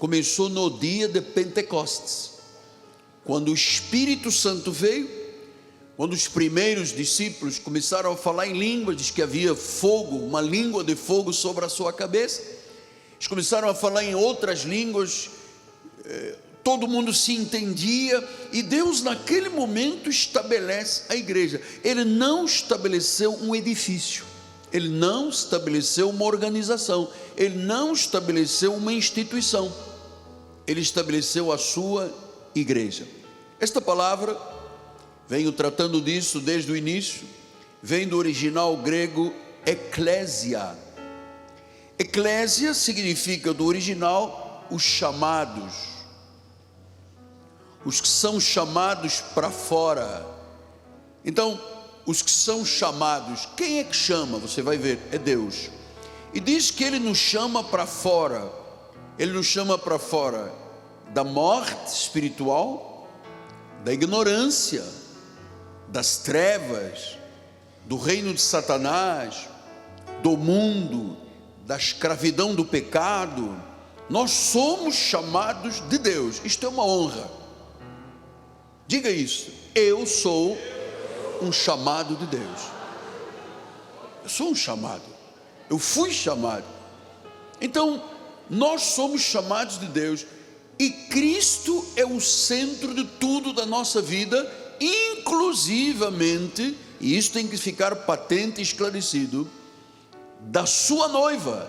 começou no dia de Pentecostes, quando o Espírito Santo veio, quando os primeiros discípulos começaram a falar em línguas. Diz que havia fogo, uma língua de fogo sobre a sua cabeça. Eles começaram a falar em outras línguas, todo mundo se entendia, e Deus naquele momento estabelece a igreja. Ele não estabeleceu um edifício, Ele não estabeleceu uma organização, Ele não estabeleceu uma instituição, Ele estabeleceu a sua igreja. Esta palavra, venho tratando disso desde o início, vem do original grego eclésia. Eclésia significa do original os chamados, os que são chamados para fora. Então, os que são chamados, quem é que chama? Você vai ver, é Deus. E diz que Ele nos chama para fora. Ele nos chama para fora da morte espiritual, da ignorância, das trevas, do reino de Satanás, do mundo, da escravidão do pecado. Nós somos chamados de Deus. Isto é uma honra. Diga isso: eu sou um chamado de Deus. Eu sou um chamado, eu fui chamado. Então, nós somos chamados de Deus, e Cristo é o centro de tudo da nossa vida, inclusivamente, e isso tem que ficar patente e esclarecido, da sua noiva,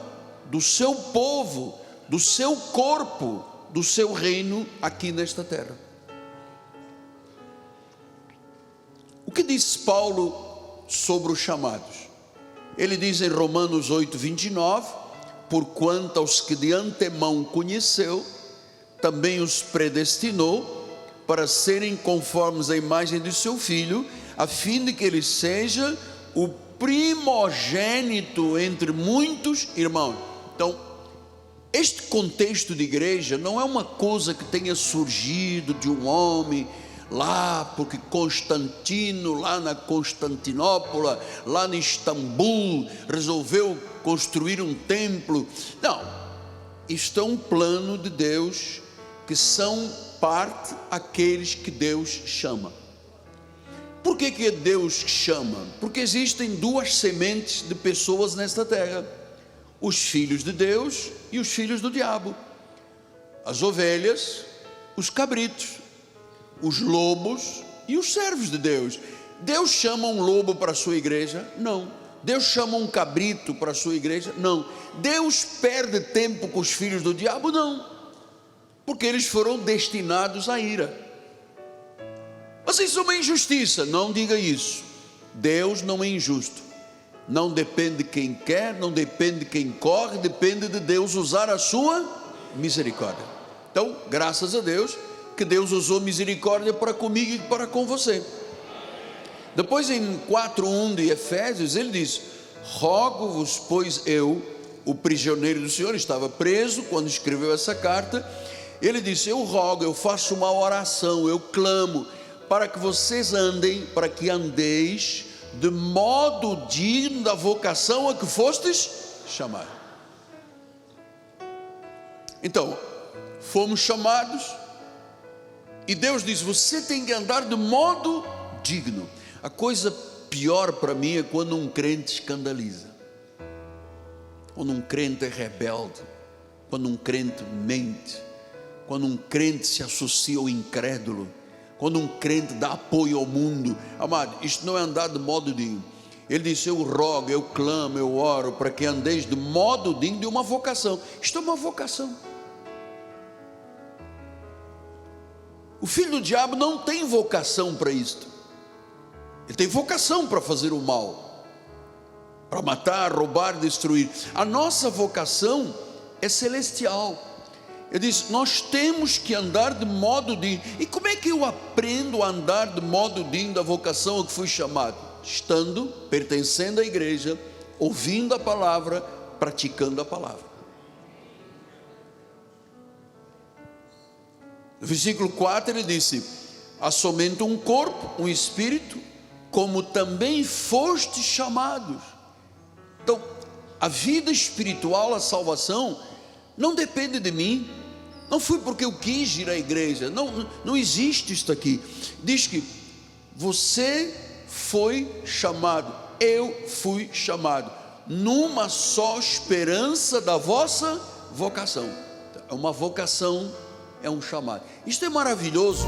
do seu povo, do seu corpo, do seu reino aqui nesta terra. O que diz Paulo sobre os chamados? Ele diz em Romanos 8:29: porquanto aos que de antemão conheceu, também os predestinou para serem conformes à imagem de seu Filho, a fim de que ele seja o primogênito entre muitos irmãos. Então, este contexto de igreja não é uma coisa que tenha surgido de um homem lá, porque Constantino, lá na Constantinopla, lá em Istambul, resolveu construir um templo. Não, isto é um plano de Deus, que são parte aqueles que Deus chama. Por que é Deus que chama? Porque existem duas sementes de pessoas nesta terra: os filhos de Deus e os filhos do diabo, as ovelhas, os cabritos, os lobos e os servos de Deus. Deus chama um lobo para a sua igreja? Não. Deus chama um cabrito para a sua igreja? Não. Deus perde tempo com os filhos do diabo? Não, porque eles foram destinados à ira. Mas isso é uma injustiça. Não diga isso. Deus não é injusto. Não depende de quem quer, não depende de quem corre, depende de Deus usar a sua misericórdia. Então, graças a Deus, que Deus usou misericórdia para comigo e para com você. Depois em 4:1 de Efésios, ele diz: rogo-vos, pois eu, o prisioneiro do Senhor, estava preso quando escreveu essa carta. Ele disse: eu rogo, eu faço uma oração, eu clamo, para que vocês andem, para que andeis de modo digno da vocação a que fostes chamados. Então, fomos chamados, e Deus diz: você tem que andar de modo digno. A coisa pior para mim é quando um crente escandaliza, quando um crente é rebelde, quando um crente mente, quando um crente se associa ao incrédulo, quando um crente dá apoio ao mundo. Amado, isto não é andar de modo digno. Ele disse: eu rogo, eu clamo, eu oro para que andeis de modo digno de uma vocação. Isto é uma vocação. O filho do diabo não tem vocação para isto. Ele tem vocação para fazer o mal, para matar, roubar, destruir. A nossa vocação é celestial. Ele diz: nós temos que andar de modo digno. E como é que eu aprendo a andar de modo digno da vocação a que fui chamado? Estando, pertencendo à igreja, ouvindo a palavra, praticando a palavra. No versículo 4 ele disse: há somente um corpo, um espírito, como também fostes chamados. Então, a vida espiritual, a salvação, não depende de mim, Não fui porque eu quis ir à igreja. Não existe isso aqui. Diz que você foi chamado, eu fui chamado, numa só esperança da vossa vocação. É uma vocação, é um chamado. Isto é maravilhoso.